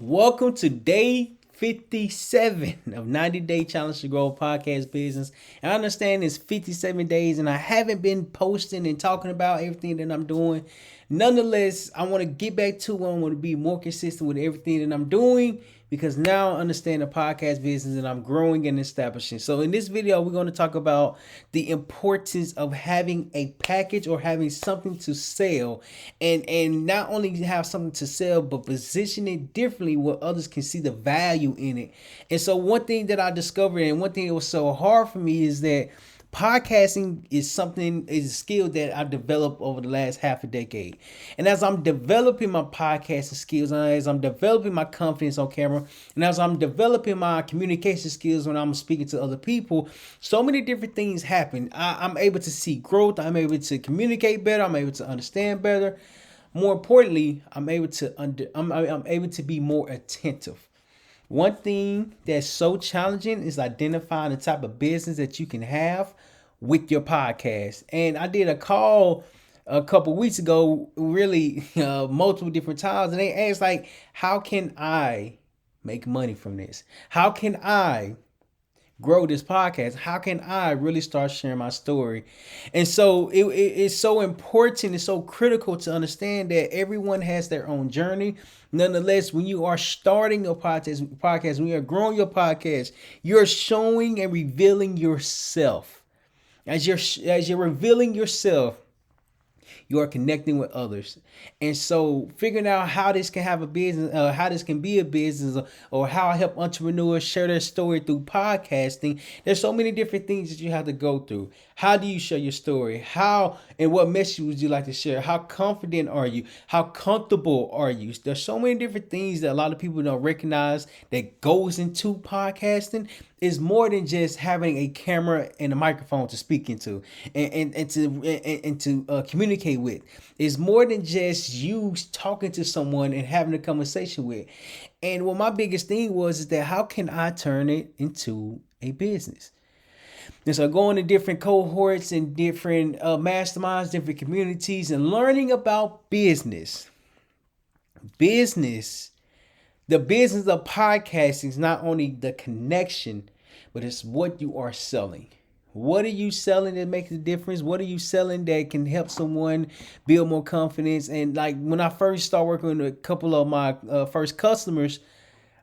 Welcome to day 57 of 90 Day Challenge to Grow a Podcast Business. And I understand it's 57 days and I haven't been posting and talking about everything that I'm doing. Nonetheless, I want to get back to it. I want to be more consistent with everything that I'm doing because now I understand the podcast business and I'm growing and establishing. So in this video, we're going to talk about the importance of having a package or having something to sell, and not only have something to sell, but position it differently where others can see the value in it. And so one thing that I discovered, and one thing that was so hard for me, is that podcasting is a skill that I've developed over the last half a decade. And as I'm developing my podcasting skills, and as I'm developing my confidence on camera, and as I'm developing my communication skills when I'm speaking to other people, so many different things happen. I'm able to see growth. I'm able to communicate better. I'm able to understand better. More importantly, I'm able to be more attentive. One thing that's so challenging is identifying the type of business that you can have with your podcast. And I did a call a couple weeks ago, really multiple different times, and they asked like, how can I make money from this? How can I grow this podcast? How can I really start sharing my story? And so it's so important, it's so critical to understand that everyone has their own journey. Nonetheless, when you are starting your podcast, when you're growing your podcast, you're showing and revealing yourself. As you're revealing yourself, you are connecting with others. And so figuring out how this can have a business, how this can be a business, or how I help entrepreneurs share their story through podcasting. There's so many different things that you have to go through. How do you share your story? How and what message would you like to share? How confident are you? How comfortable are you? There's so many different things that a lot of people don't recognize that goes into podcasting. Is more than just having a camera and a microphone to speak into and to communicate with. It's more than just you talking to someone and having a conversation with. And what my biggest thing was is that how can I turn it into a business? And so going to different cohorts and different masterminds, different communities, and learning about business. Business The business of podcasting is not only the connection, but it's what you are selling. What are you selling that makes a difference? What are you selling that can help someone build more confidence? And like when I first started working with a couple of my first customers,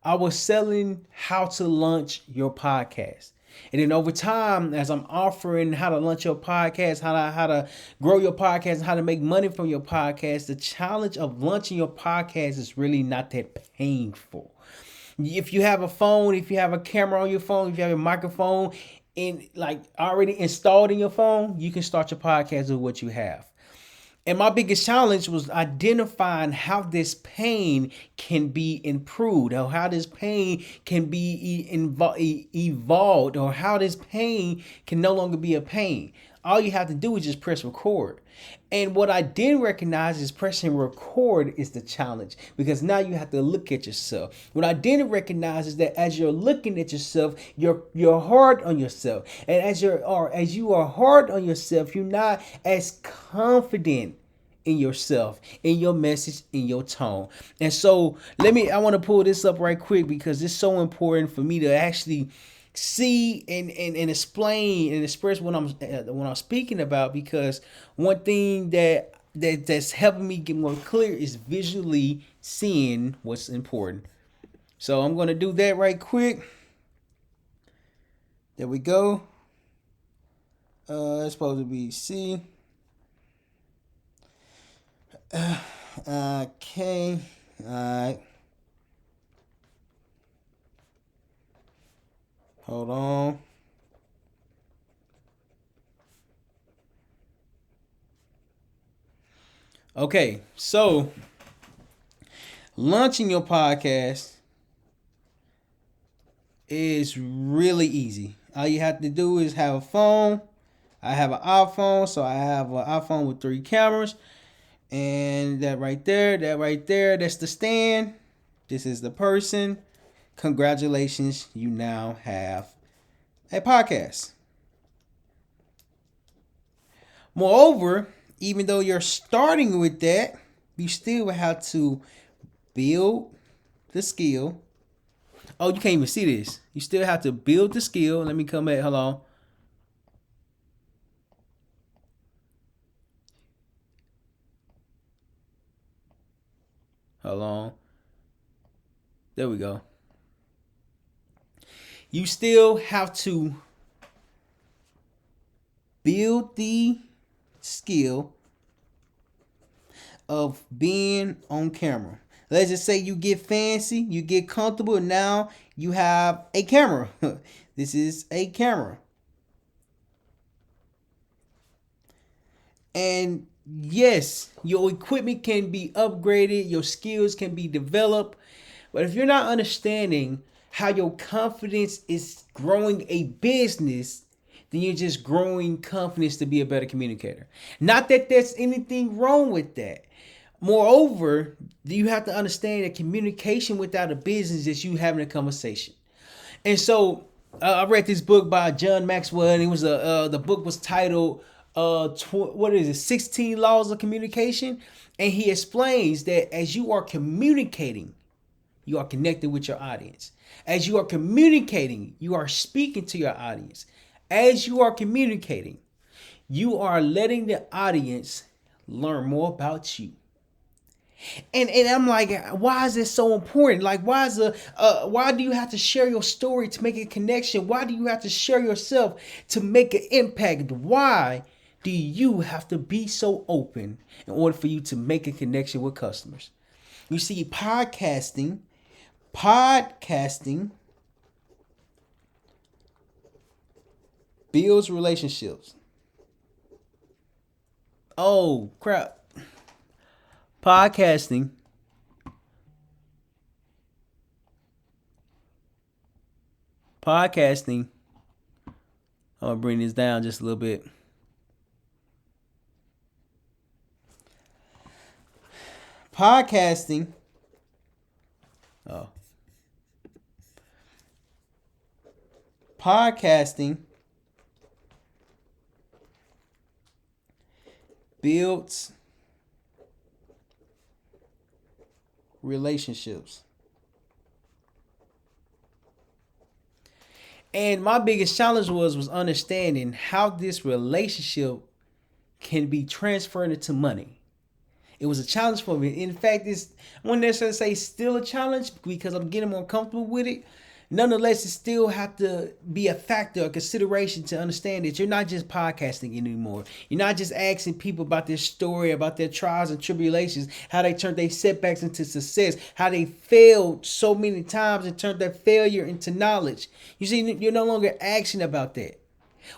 I was selling how to launch your podcast. And then over time, as I'm offering how to launch your podcast, how to grow your podcast, and how to make money from your podcast, the challenge of launching your podcast is really not that painful. If you have a phone, if you have a camera on your phone, if you have a microphone and like already installed in your phone, you can start your podcast with what you have. And my biggest challenge was identifying how this pain can be improved, or how this pain can be evolved, or how this pain can no longer be a pain. All you have to do is just press record. And what I didn't recognize is pressing record is the challenge, because now you have to look at yourself. What I didn't recognize is that as you're looking at yourself, you're hard on yourself. And as you are hard on yourself, you're not as confident in yourself, in your message, in your tone. And so I want to pull this up right quick because it's so important for me to actually see and explain and express what I'm speaking about, because one thing that's helping me get more clear is visually seeing what's important. So I'm going to do that right quick. There we go. It's supposed to be C. Okay. All right. Hold on. Okay, so launching your podcast is really easy. All you have to do is have a phone. I have an iPhone, so I have an iPhone with 3 cameras. And that right there, that's the stand. This is the person. Congratulations, you now have a podcast. Moreover, even though you're starting with that, you still have to build the skill. Oh, you can't even see this. You still have to build the skill. Let me come back. Hold on. Hold on. There we go. You still have to build the skill of being on camera. Let's just say you get fancy, you get comfortable, and now you have a camera. This is a camera. And yes, your equipment can be upgraded, your skills can be developed, but if you're not understanding how your confidence is growing a business, then you're just growing confidence to be a better communicator. Not that there's anything wrong with that. Moreover, you have to understand that communication without a business is you having a conversation. And so I read this book by John Maxwell, and it was the book was titled what is it, 16 Laws of Communication, and he explains that as you are communicating, you are connected with your audience. As you are communicating, you are speaking to your audience. As you are communicating, you are letting the audience learn more about you. And I'm like, why is this so important? Like, why do you have to share your story to make a connection? Why do you have to share yourself to make an impact? Why do you have to be so open in order for you to make a connection with customers? You see, podcasting builds relationships. Oh crap. Podcasting podcasting I'm gonna bring this down just a little bit. Podcasting oh podcasting builds relationships. And my biggest challenge was understanding how this relationship can be transferred into money. It was a challenge for me. In fact, I wouldn't necessarily say still a challenge because I'm getting more comfortable with it. Nonetheless, it still have to be a factor, a consideration to understand that you're not just podcasting anymore. You're not just asking people about their story, about their trials and tribulations, how they turned their setbacks into success, how they failed so many times and turned their failure into knowledge. You see, you're no longer asking about that.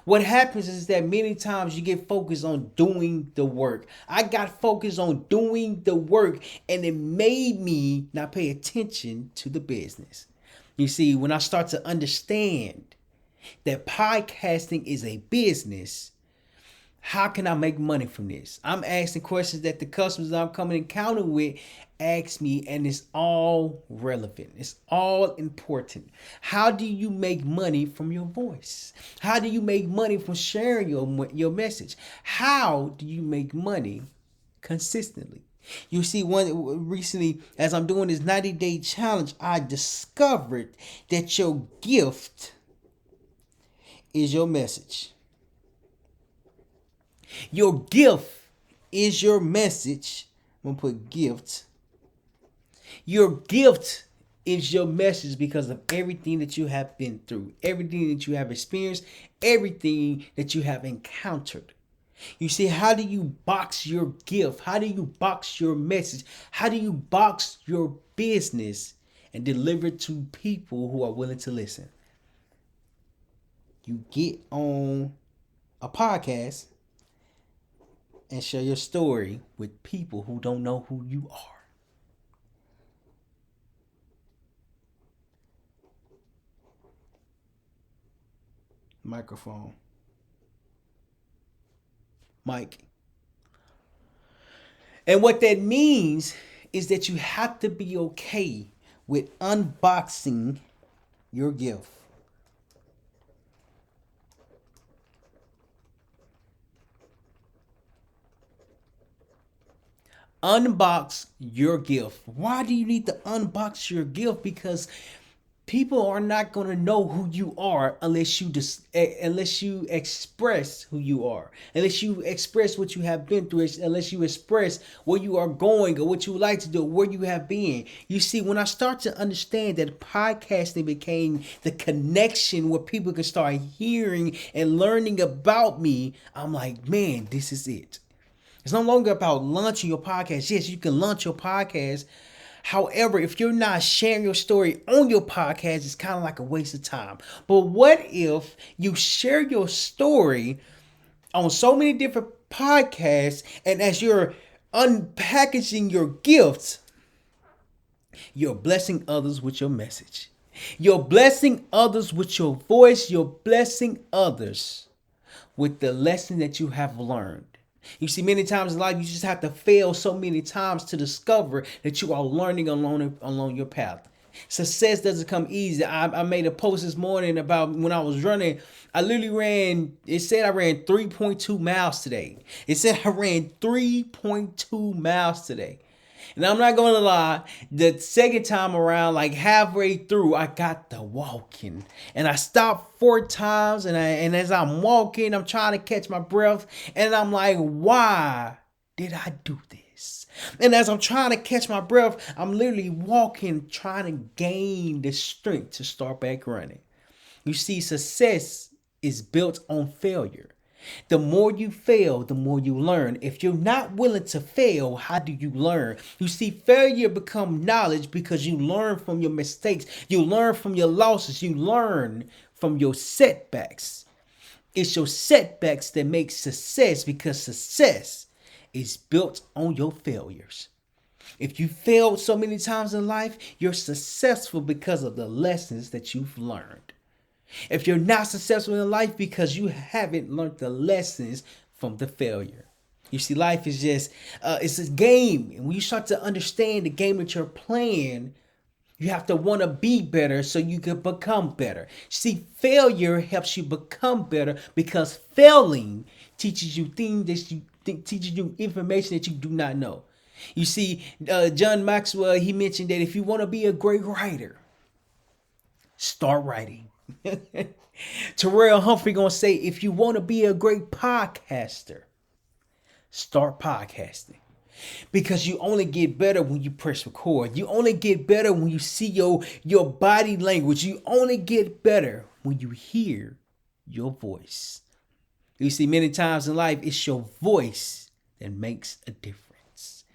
What happens is that many times you get focused on doing the work. I got focused on doing the work, and it made me not pay attention to the business. You see, when I start to understand that podcasting is a business, how can I make money from this? I'm asking questions that the customers I'm coming encounter with ask me, and it's all relevant. It's all important. How do you make money from your voice? How do you make money from sharing your message? How do you make money consistently? You see, one recently, as I'm doing this 90-day challenge, I discovered that your gift is your message. Your gift is your message. I'm going to put gift. Your gift is your message because of everything that you have been through, everything that you have experienced, everything that you have encountered. You see, how do you box your gift? How do you box your message? How do you box your business and deliver it to people who are willing to listen? You get on a podcast and share your story with people who don't know who you are. Microphone. Mic. And what that means is that you have to be okay with unboxing your gift. Unbox your gift. Why do you need to unbox your gift? Because people are not going to know who you are unless you express who you are, unless you express what you have been through, unless you express where you are going or what you would like to do, where you have been. You see, when I start to understand that podcasting became the connection where people can start hearing and learning about me, I'm like, man, this is it. It's no longer about launching your podcast. Yes, you can launch your podcast. However, if you're not sharing your story on your podcast, it's kind of like a waste of time. But what if you share your story on so many different podcasts, and as you're unpackaging your gifts, you're blessing others with your message. You're blessing others with your voice. You're blessing others with the lesson that you have learned. You see, many times in life, you just have to fail so many times to discover that you are learning along your path. Success doesn't come easy. I made a post this morning about when I was running. I literally it said I ran 3.2 miles today. It said I ran 3.2 miles today. And I'm not gonna lie, the second time around, like halfway through, I got the walking. And I stopped 4 times, and as I'm walking, I'm trying to catch my breath, and I'm like, why did I do this? And as I'm trying to catch my breath, I'm literally walking, trying to gain the strength to start back running. You see, success is built on failure. The more you fail, the more you learn. If you're not willing to fail, how do you learn? You see, failure becomes knowledge because you learn from your mistakes. You learn from your losses. You learn from your setbacks. It's your setbacks that make success, because success is built on your failures. If you failed so many times in life, you're successful because of the lessons that you've learned. If you're not successful in life, because you haven't learned the lessons from the failure. You see, life is just, it's a game. And when you start to understand the game that you're playing, you have to want to be better so you can become better. See, failure helps you become better, because failing teaches you things that teaches you information that you do not know. You see, John Maxwell, he mentioned that if you want to be a great writer, start writing. Terryl Humphrey gonna say, if you want to be a great podcaster, start podcasting. Because you only get better when you press record. You only get better when you see your body language. You only get better when you hear your voice. You see, many times in life, it's your voice that makes a difference.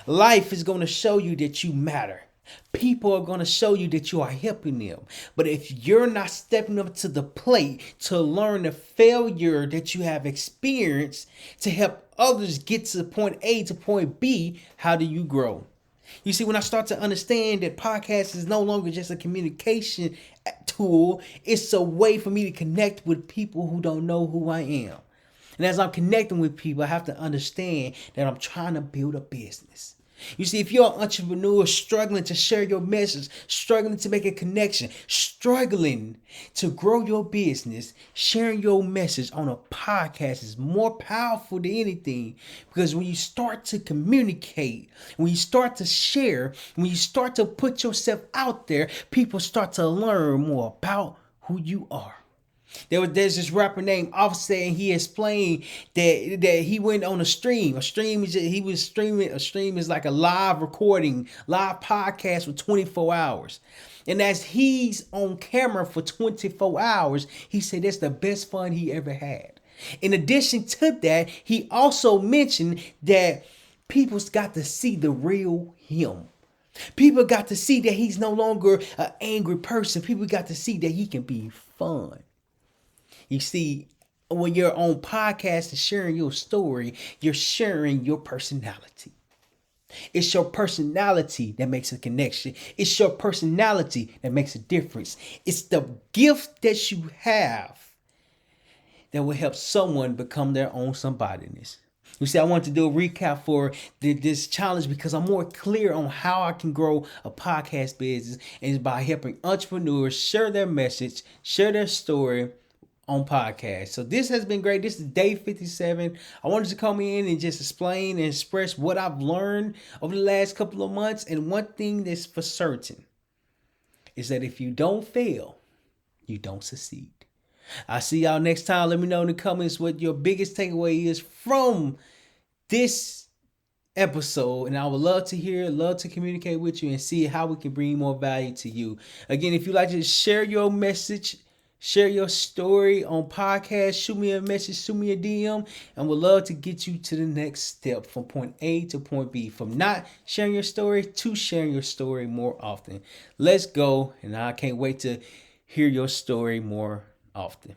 Life is going to show you that you matter. People are going to show you that you are helping them. But if you're not stepping up to the plate to learn the failure that you have experienced to help others get to point A to point B, how do you grow? You see, when I start to understand that podcast is no longer just a communication tool, it's a way for me to connect with people who don't know who I am. And as I'm connecting with people, I have to understand that I'm trying to build a business. You see, if you're an entrepreneur struggling to share your message, struggling to make a connection, struggling to grow your business, sharing your message on a podcast is more powerful than anything. Because when you start to communicate, when you start to share, when you start to put yourself out there, people start to learn more about who you are. There's this rapper named Offset, and he explained that he went on a stream. A stream is he was streaming. A stream is like a live recording, live podcast for 24 hours. And as he's on camera for 24 hours, he said that's the best fun he ever had. In addition to that, he also mentioned that people's got to see the real him. People got to see that he's no longer an angry person. People got to see that he can be fun. You see, when you're on podcast and sharing your story, you're sharing your personality. It's your personality that makes a connection. It's your personality that makes a difference. It's the gift that you have that will help someone become their own somebodyness. You see, I want to do a recap for this challenge because I'm more clear on how I can grow a podcast business, and it's by helping entrepreneurs share their message, share their story on podcast. So this has been great. This is day 57. I wanted to come in and just explain and express what I've learned over the last couple of months. And one thing that's for certain is that if you don't fail, you don't succeed. I'll see y'all next time. Let me know in the comments what your biggest takeaway is from this episode, and I would love to hear, love to communicate with you and see how we can bring more value to you. Again, if you like to share your message, share your story on podcast, shoot me a message, shoot me a DM, and we'd love to get you to the next step from point A to point B, from not sharing your story to sharing your story more often. Let's go, and I can't wait to hear your story more often.